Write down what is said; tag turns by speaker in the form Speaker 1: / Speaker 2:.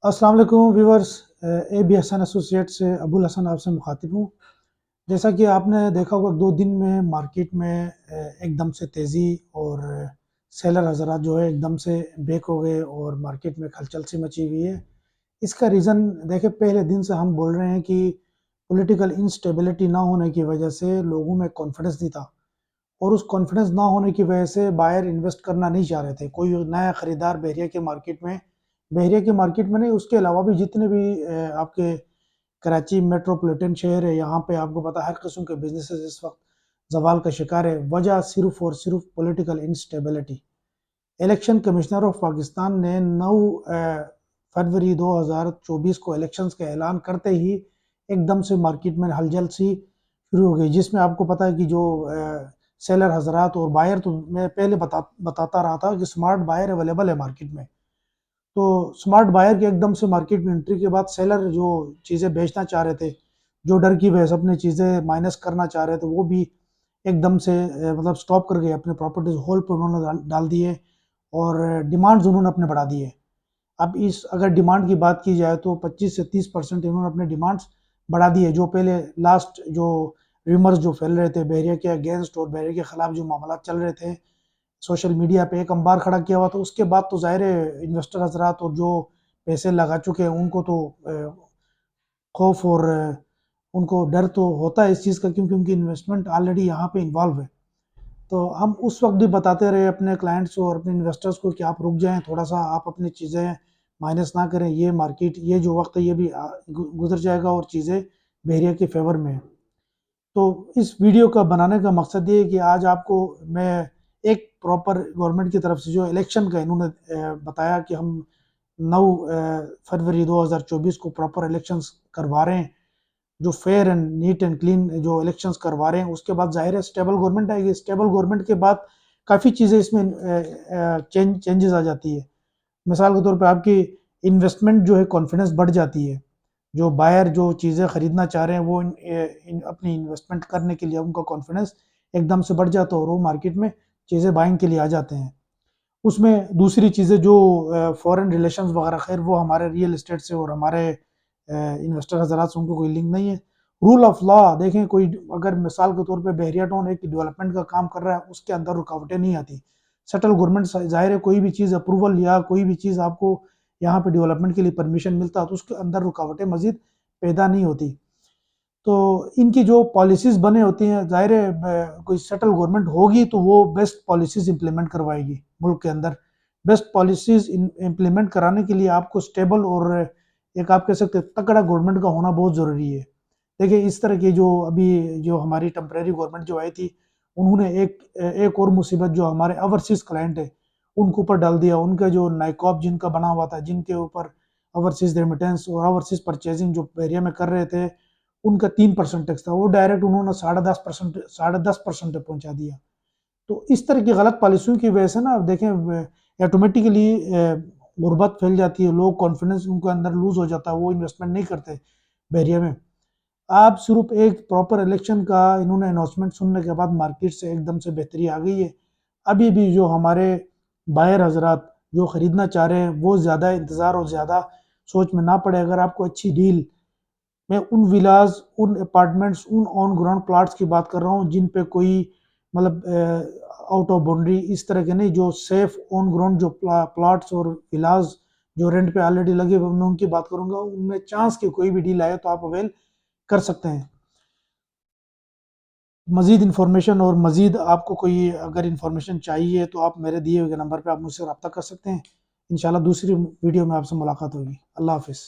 Speaker 1: السلام علیکم viewers, A B Hassan associate سے ابو الحسن آپ سے مخاطب ہوں۔ جیسا کہ آپ نے دیکھا ہوگا 2 دن میں مارکیٹ میں ایک دم سے تیزی اور سیلر حضرات جو ہے ایک دم سے بیک ہو گئے اور مارکیٹ میں کھلچل سی مچی ہوئی ہے۔ اس کا ریزن دیکھیں، پہلے دن سے ہم بول رہے ہیں کہ پولیٹیکل انسٹیبلٹی نہ ہونے کی وجہ سے لوگوں میں کانفیڈنس نہیں تھا، اور اس کانفیڈنس نہ ہونے کی وجہ سے بائر انویسٹ کرنا نہیں چاہ رہے تھے۔ کوئی نیا خریدار بحریہ کے مارکیٹ میں نہیں، اس کے علاوہ بھی جتنے بھی آپ کے کراچی میٹروپولیٹن شہر ہے، یہاں پہ آپ کو پتا ہر قسم کے بزنسز اس وقت زوال کا شکار ہے۔ وجہ صرف اور صرف political instability. Election commissioner of Pakistan نے 9 فروری 2024 کو الیکشنز کا اعلان کرتے ہی ایک دم سے مارکیٹ میں ہلچل سی شروع ہو گئی، جس میں آپ کو پتا ہے کہ جو سیلر حضرات اور بائر، تو میں پہلے بتاتا رہا تھا کہ سمارٹ بائر اویلیبل ہے مارکیٹ میں۔ تو سمارٹ بائر کے ایک دم سے مارکیٹ میں انٹری کے بعد سیلر جو چیزیں بیچنا چاہ رہے تھے، جو ڈر کی وجہ سے اپنی چیزیں مائنس کرنا چاہ رہے تھے، وہ بھی ایک دم سے مطلب سٹاپ کر گئے، اپنے پراپرٹیز ہول پہ انہوں نے ڈال دیے اور ڈیمانڈز انہوں نے اپنے بڑھا دیے۔ اب اگر ڈیمانڈ کی بات کی جائے تو 25 سے 30% انہوں نے اپنے ڈیمانڈز بڑھا دیے۔ جو پہلے لاسٹ جو ریمرز جو پھیل رہے تھے بحریہ کے اگینسٹ اور بحریہ کے خلاف جو معاملات چل رہے تھے سوشل میڈیا پہ، ایک انبار کھڑا کیا ہوا، تو اس کے بعد تو ظاہر ہے انویسٹر حضرات اور جو پیسے لگا چکے ہیں ان کو تو خوف اور ان کو ڈر تو ہوتا ہے اس چیز کا، کیونکہ ان کی انویسٹمنٹ آلریڈی یہاں پہ انوالو ہے۔ تو ہم اس وقت بھی بتاتے رہے اپنے کلائنٹس اور اپنے انویسٹرز کو کہ آپ رک جائیں تھوڑا سا، آپ اپنی چیزیں مائنس نہ کریں، یہ مارکیٹ، یہ جو وقت ہے یہ بھی گزر جائے گا اور چیزیں بحریہ کے فیور میں ہیں۔ تو اس ویڈیو کا بنانے کا مقصد یہ ہے کہ آج آپ کو میں ایک پراپر گورنمنٹ کی طرف سے جو الیکشن کا انہوں نے بتایا کہ ہم 9 فروری 2024 کو پراپر الیکشنز کروا رہے ہیں، جو fair and neat and clean جو الیکشنز کروا رہے ہیں۔ اس کے بعد ظاہر ہے اسٹیبل گورنمنٹ آئے گی، اسٹیبل گورنمنٹ کے بعد کافی چیزیں اس میں چینجز آ جاتی ہے۔ مثال کے طور پہ آپ کی انویسٹمنٹ جو ہے کانفیڈنس بڑھ جاتی ہے، جو بائر جو چیزیں خریدنا چاہ رہے ہیں وہ اپنی انویسٹمنٹ کرنے کے لیے ان کا کانفیڈنس ایک دم سے بڑھ جاتا ہے اور وہ مارکیٹ میں چیزیں بائنگ کے لیے آ جاتے ہیں۔ اس میں دوسری چیزیں جو فورن ریلیشنز وغیرہ، خیر وہ ہمارے ریئل اسٹیٹ سے اور ہمارے انویسٹر حضرات سے ان کو کوئی لنک نہیں ہے۔ رول آف لا دیکھیں، کوئی اگر مثال کے طور پہ بحریہ ٹاؤن ایک ڈیولپمنٹ کا کام کر رہا ہے، اس کے اندر رکاوٹیں نہیں آتی۔ سیٹل گورنمنٹ ظاہر ہے کوئی بھی چیز اپروول یا کوئی بھی چیز آپ کو یہاں پہ ڈیولپمنٹ کے لیے پرمیشن ملتا ہے تو اس کے اندر رکاوٹیں مزید پیدا نہیں ہوتی۔ تو ان کی جو پالیسیز بنے ہوتی ہیں، ظاہر ہے کوئی سیٹل گورنمنٹ ہوگی تو وہ بیسٹ پالیسیز امپلیمنٹ کروائے گی ملک کے اندر۔ بیسٹ پالیسیز امپلیمنٹ کرانے کے لیے آپ کو سٹیبل اور ایک آپ کہہ سکتے تکڑا گورنمنٹ کا ہونا بہت ضروری ہے۔ دیکھیں اس طرح کی جو ابھی جو ہماری ٹیمپریری گورنمنٹ جو آئی تھی، انہوں نے ایک اور مصیبت جو ہمارے اوورسیز کلائنٹ ہے ان کے اوپر ڈال دیا۔ ان کا جو نائکاپ جن کا بنا ہوا تھا، جن کے اوپر اوورسیز ریمیٹنس اور اوورسیز پرچیزنگ جو ایریا میں کر رہے تھے، ان کا 3% ٹیکس تھا، وہ ڈائریکٹ انہوں نے 10.5% تک پہنچا دیا۔ تو اس طرح کی غلط پالیسیوں کی وجہ سے نا دیکھیں آٹومیٹیکلی غربت پھیل جاتی ہے، لوگ کانفیڈنس ان کے اندر لوز ہو جاتا ہے، وہ انویسٹمنٹ نہیں کرتے بحریہ میں۔ آپ صرف ایک پراپر الیکشن کا انہوں نے اناؤنسمنٹ سننے کے بعد مارکیٹ سے ایک دم سے بہتری آ گئی ہے۔ ابھی بھی جو ہمارے بائر حضرات جو خریدنا چاہ رہے ہیں وہ زیادہ انتظار اور زیادہ سوچ میں نہ پڑے۔ اگر آپ کو اچھی ڈیل، میں ان ولاز، ان اپارٹمنٹس، ان آن گراؤنڈ پلاٹس کی بات کر رہا ہوں جن پہ کوئی مطلب آؤٹ آف باؤنڈری اس طرح کے نہیں، جو سیف آن گراؤنڈ جو پلاٹس اور ولاز جو رینٹ پہ آلریڈی لگے ہوئے، میں ان کی بات کروں گا۔ ان میں چانس کہ کوئی بھی ڈیل آئے تو آپ اویل کر سکتے ہیں۔ مزید انفارمیشن اور مزید آپ کو کوئی اگر انفارمیشن چاہیے تو آپ میرے دیے ہوئے نمبر پہ آپ مجھ سے رابطہ کر سکتے ہیں۔ انشاءاللہ دوسری ویڈیو میں آپ سے ملاقات ہوگی۔ اللہ حافظ۔